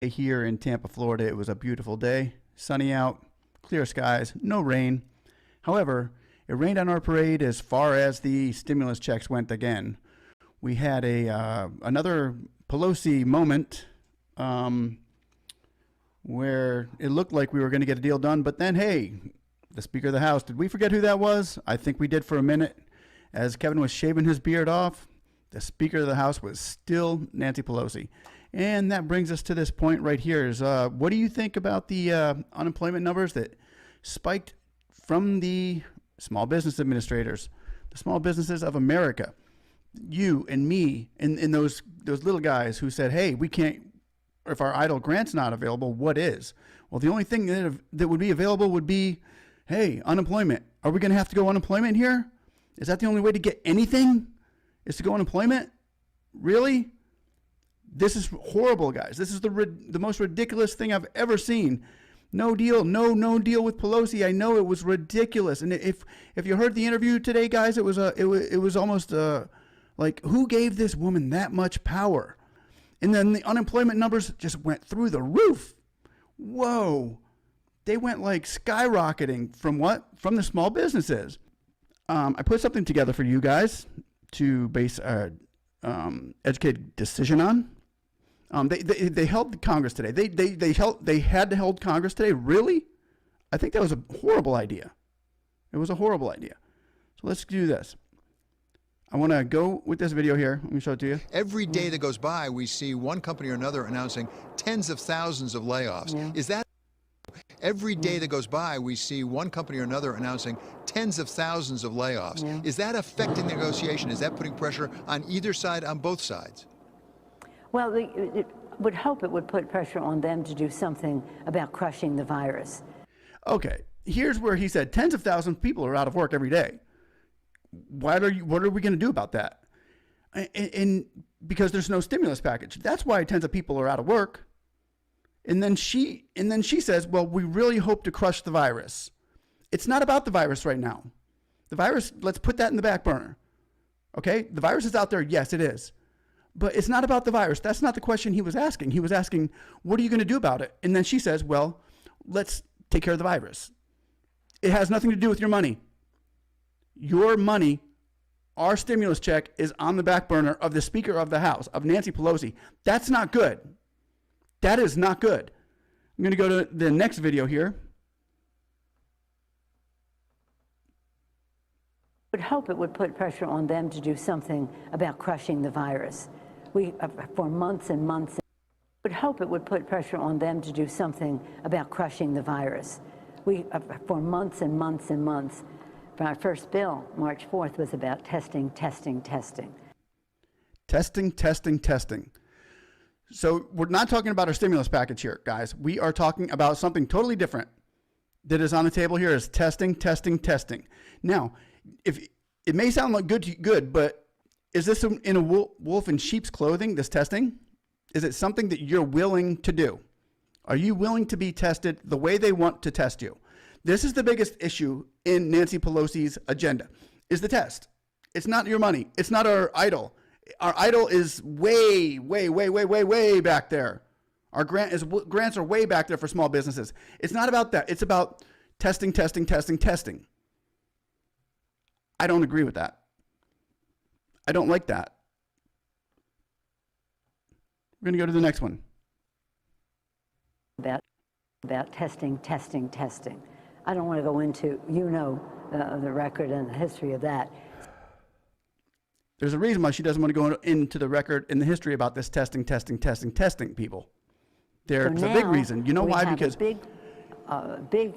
Here in Tampa, Florida, it was a beautiful day, sunny out, clear skies, no rain. However, it rained on our parade as far as the stimulus checks went again. We had another Pelosi moment where it looked like we were going to get a deal done, but then, hey, the Speaker of the House, did we forget who that was? I think we did for a minute. As Kevin was shaving his beard off, the Speaker of the House was still Nancy Pelosi. And that brings us to this point right here is, what do you think about the unemployment numbers that spiked from the small business administrators, the small businesses of America? You and me and those little guys who said, hey, we can't, if our EIDL grant's not available, what is? Well, the only thing that would be available would be, hey, unemployment. Are we going to have to go unemployment here? Is that the only way to get anything? Is to go unemployment? Really? This is horrible, guys. This is the most ridiculous thing I've ever seen. No deal, no deal with Pelosi. I know it was ridiculous. And if you heard the interview today, guys, it was almost like, who gave this woman that much power? And then the unemployment numbers just went through the roof. Whoa. They went like skyrocketing from what? From the small businesses. I put something together for you guys to base a educated decision on. They held Congress today. They had to hold Congress today. Really? I think that was a horrible idea. It was a horrible idea. So let's do this. I want to go with this video here. Let me show it to you. Every day that goes by, we see one company or another announcing tens of thousands of layoffs. Yeah. Is that every day that goes by, we see one company or another announcing tens of thousands of layoffs. Yeah. Is that affecting the negotiation? Is that putting pressure on either side, on both sides? Well, it would hope it would put pressure on them to do something about crushing the virus. Okay, here's where he said tens of thousands of people are out of work every day. What are we going to do about that? And because there's no stimulus package. That's why tens of people are out of work. And then she says, well, we really hope to crush the virus. It's not about the virus right now. The virus, let's put that in the back burner. Okay? The virus is out there. Yes, it is. But it's not about the virus. That's not the question he was asking. He was asking, what are you going to do about it? And then she says, well, let's take care of the virus. It has nothing to do with your money. Your money, our stimulus check, is on the back burner of the Speaker of the House, of Nancy Pelosi. That's not good. That is not good. I'm going to go to the next video here. I would hope it would put pressure on them to do something about crushing the virus. We, for months and months, would hope it would put pressure on them to do something about crushing the virus. We, for months and months and months, our first bill, March 4th, was about testing. Testing. So we're not talking about our stimulus package here, guys. We are talking about something totally different that is on the table here is testing. Now, if it may sound like good, but is this in a wolf in sheep's clothing, this testing? Is it something that you're willing to do? Are you willing to be tested the way they want to test you? This is the biggest issue in Nancy Pelosi's agenda, is the test. It's not your money. It's not our EIDL. Our EIDL is way back there. Our grants are way back there for small businesses. It's not about that. It's about testing. I don't agree with that. I don't like that. We're going to go to the next one. About testing. I don't want to go into, the record and the history of that. There's a reason why she doesn't want to go into the record and the history about this testing, people. There's a big reason. You know why? Because a big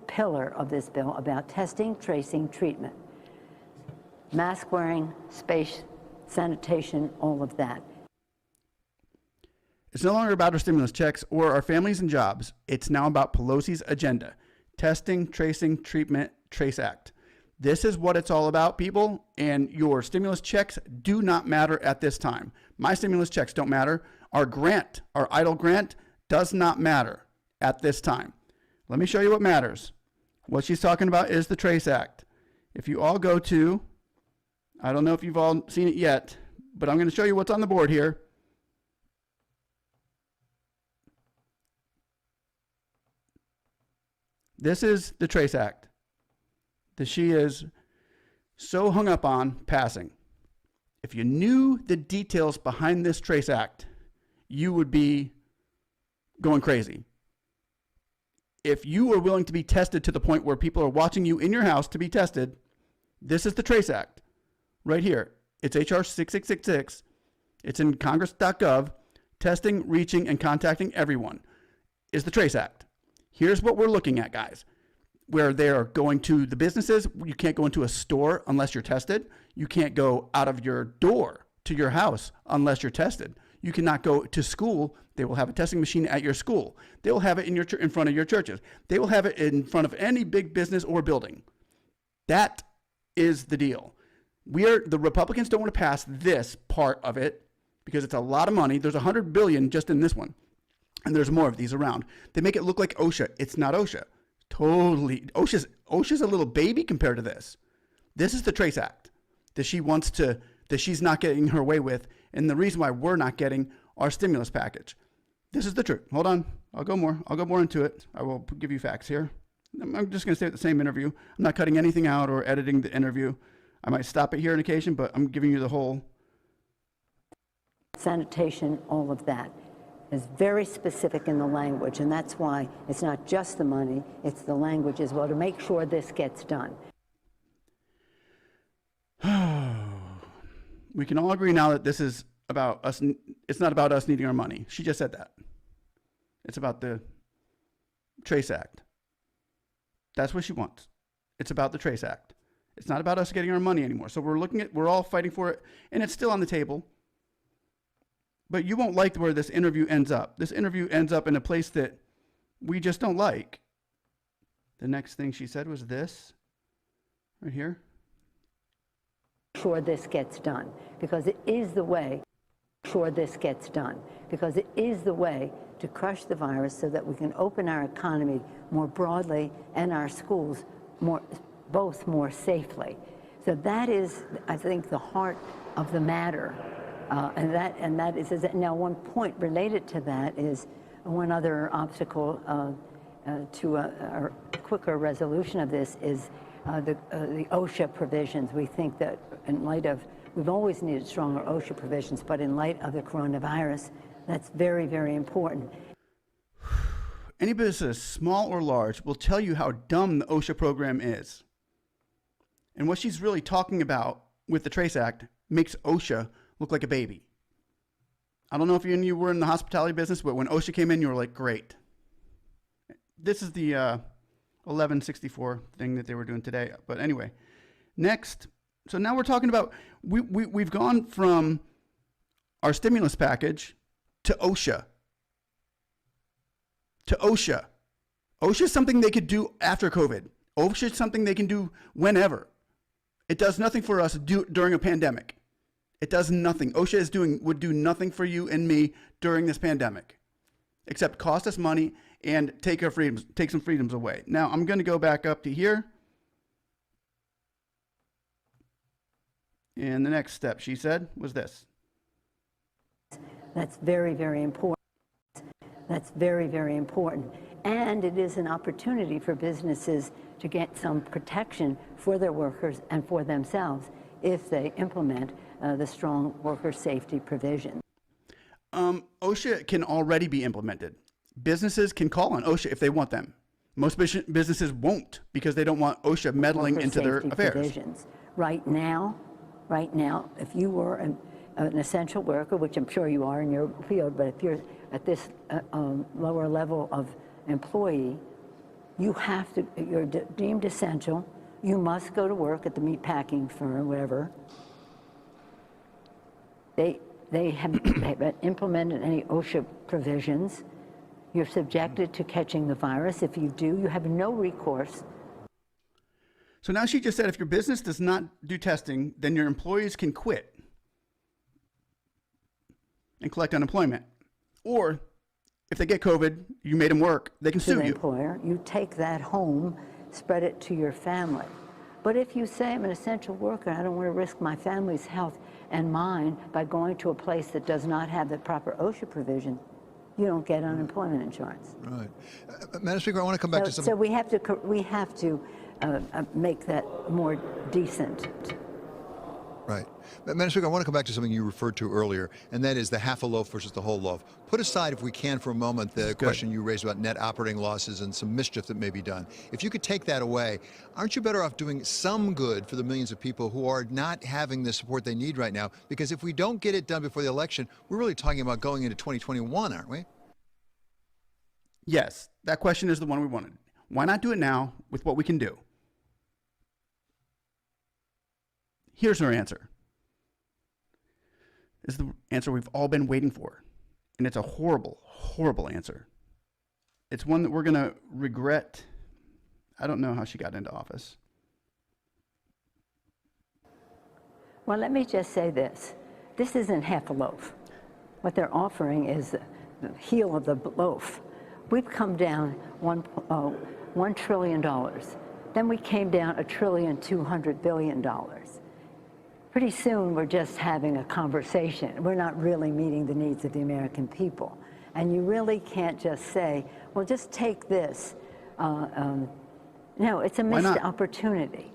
pillar of this bill about testing, tracing, treatment. Mask wearing, space, sanitation, all of that. It's no longer about our stimulus checks or our families and jobs. It's now about Pelosi's agenda. Testing, tracing, treatment, trace act. This is what it's all about, people, and your stimulus checks do not matter at this time. My stimulus checks don't matter. Our grant, our EIDL grant, does not matter at this time. Let me show you what matters. What she's talking about is the Trace Act. If you all go to, I don't know if you've all seen it yet, but I'm going to show you what's on the board here. This is the Trace Act that she is so hung up on passing. If you knew the details behind this Trace Act, you would be going crazy. If you were willing to be tested to the point where people are watching you in your house to be tested, this is the Trace Act right here. It's HR 6666. It's in congress.gov. Testing, reaching, and contacting everyone is the Trace Act. Here's what we're looking at, guys. Where they're going to the businesses, you can't go into a store unless you're tested. You can't go out of your door to your house unless you're tested. You cannot go to school. They will have a testing machine at your school. They will have it in front of your churches. They will have it in front of any big business or building. That is the deal. The Republicans don't want to pass this part of it because it's a lot of money. There's $100 billion just in this one. And there's more of these around. They make it look like OSHA. It's not OSHA. Totally. OSHA's a little baby compared to this. This is the Trace Act that she's not getting her way with. And the reason why we're not getting our stimulus package. This is the truth. Hold on. I'll go more into it. I will give you facts here. I'm just going to stay at the same interview. I'm not cutting anything out or editing the interview. I might stop it here on occasion, but I'm giving you the whole. Sanitation, all of that is very specific in the language, and that's why it's not just the money, it's the language as well to make sure this gets done. We can all agree now that this is about us. It's not about us needing our money. She just said that. It's about the Trace Act. That's what she wants. It's about the Trace Act. It's not about us getting our money anymore. So we're all fighting for it, and it's still on the table. But you won't like where this interview ends up. This interview ends up in a place that we just don't like. The next thing she said was this, right here. Sure this gets done, because it is the way. Sure this gets done, because it is the way to crush the virus so that we can open our economy more broadly and our schools both more safely. So that is, I think, the heart of the matter. And that is now one point related to that is one other obstacle to a quicker resolution of this is the OSHA provisions. We think that in light of, we've always needed stronger OSHA provisions, but in light of the coronavirus, that's very, very important. Any business, small or large, will tell you how dumb the OSHA program is. And what she's really talking about with the Trace Act makes OSHA look like a baby. I don't know if you were in the hospitality business, but when OSHA came in, you were like, great. This is the 1164 thing that they were doing today. But anyway, next. So now we're talking about, we've gone from our stimulus package to OSHA. To OSHA. OSHA is something they could do after COVID. OSHA is something they can do whenever. It does nothing for us during a pandemic. It does nothing. OSHA would do nothing for you and me during this pandemic, except cost us money and take some freedoms away. Now I'm going to go back up to here. And the next step, she said, was this. That's very, very important. That's very, very important. And it is an opportunity for businesses to get some protection for their workers and for themselves if they implement the strong worker safety provision. OSHA can already be implemented. Businesses can call on OSHA if they want them. Most businesses won't because they don't want OSHA meddling into their affairs. Provisions. Right now, if you were an essential worker, which I'm sure you are in your field, but if you're at this lower level of employee, you're deemed essential. You must go to work at the meat packing firm, whatever. They have implemented any OSHA provisions. You're subjected to catching the virus. If you do, you have no recourse. So now she just said if your business does not do testing, then your employees can quit and collect unemployment. Or if they get COVID, you made them work, they can sue you. Employer, you take that home, spread it to your family. But if you say I'm an essential worker, I don't want to risk my family's health and mine by going to a place that does not have the proper OSHA provision, you don't get unemployment insurance. Right. Madam Speaker, I want to come back to So something. we have to make that more decent. Right. Madam Speaker, I want to come back to something you referred to earlier, and that is the half a loaf versus the whole loaf. Put aside, if we can, for a moment, the question you raised about net operating losses and some mischief that may be done. If you could take that away, aren't you better off doing some good for the millions of people who are not having the support they need right now? Because if we don't get it done before the election, we're really talking about going into 2021, aren't we? Yes, that question is the one we wanted. Why not do it now with what we can do? Here's her answer. This is the answer we've all been waiting for. And it's a horrible, horrible answer. It's one that we're going to regret. I don't know how she got into office. Well, let me just say this. This isn't half a loaf. What they're offering is the heel of the loaf. We've come down $1 trillion. Then we came down $1.2 trillion. Pretty soon, we're just having a conversation. We're not really meeting the needs of the American people. And you really can't just say, well, just take this. No, it's a missed opportunity.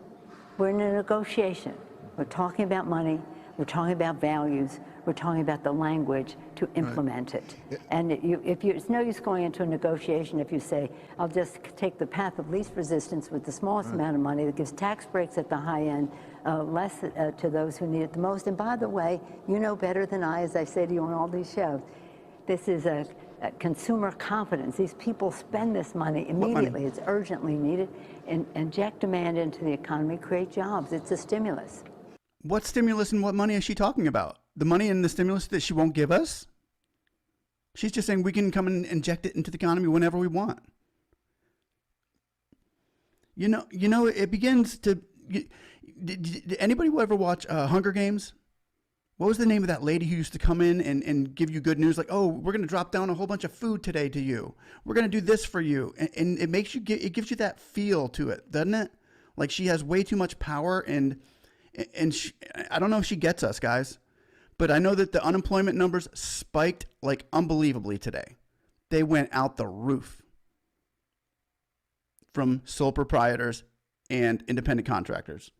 We're in a negotiation. We're talking about money. We're talking about values. We're talking about the language to implement it. And it's no use going into a negotiation if you say, I'll just take the path of least resistance with the smallest amount of money that gives tax breaks at the high end, less to those who need it the most. And by the way, you know better than I, as I say to you on all these shows, this is a consumer confidence. These people spend this money immediately. It's urgently needed. And inject demand into the economy, create jobs. It's a stimulus. What stimulus and what money is she talking about? The money in the stimulus that she won't give us? She's just saying we can come and inject it into the economy whenever we want. You know, it begins to... Did anybody ever watch Hunger Games? What was the name of that lady who used to come in and give you good news? Like, oh, we're going to drop down a whole bunch of food today to you. We're going to do this for you. And it makes you it gives you that feel to it, doesn't it? Like she has way too much power and I don't know if she gets us, guys, but I know that the unemployment numbers spiked like unbelievably today. They went out the roof from sole proprietors and independent contractors.